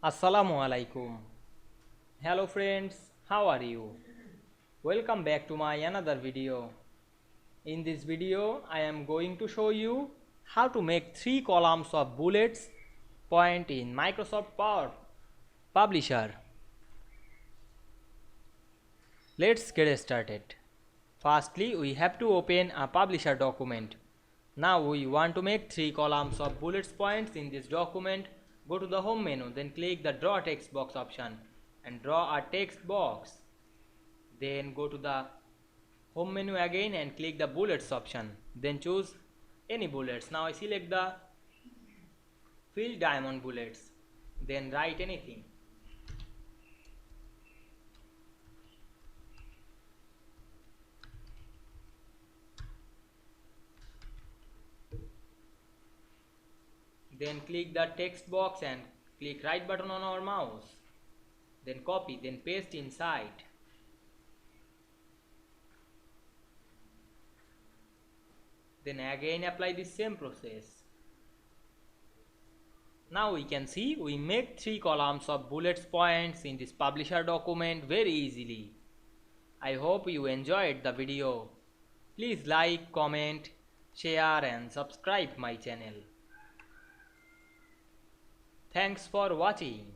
Assalamu Walaikum. Hello friends, how are you? Welcome back to my another video. In this video, I am going to show you how to make 3 columns of bullets point in Microsoft Power Publisher. Let's get started. Firstly, we have to open a publisher document. Now we want to make 3 columns of bullets points in this document. Go to the home menu, then click the draw text box option and draw a text box. Then go to the home menu again and click the bullets option. Then choose any bullets. Now I select the fill diamond bullets. Then write anything. Then click the text box and click right button on our mouse. Then copy, then paste inside. Then again apply the same process. Now we can see we make 3 columns of bullets points in this publisher document very easily. I hope you enjoyed the video. Please like, comment, share and subscribe my channel. Thanks for watching.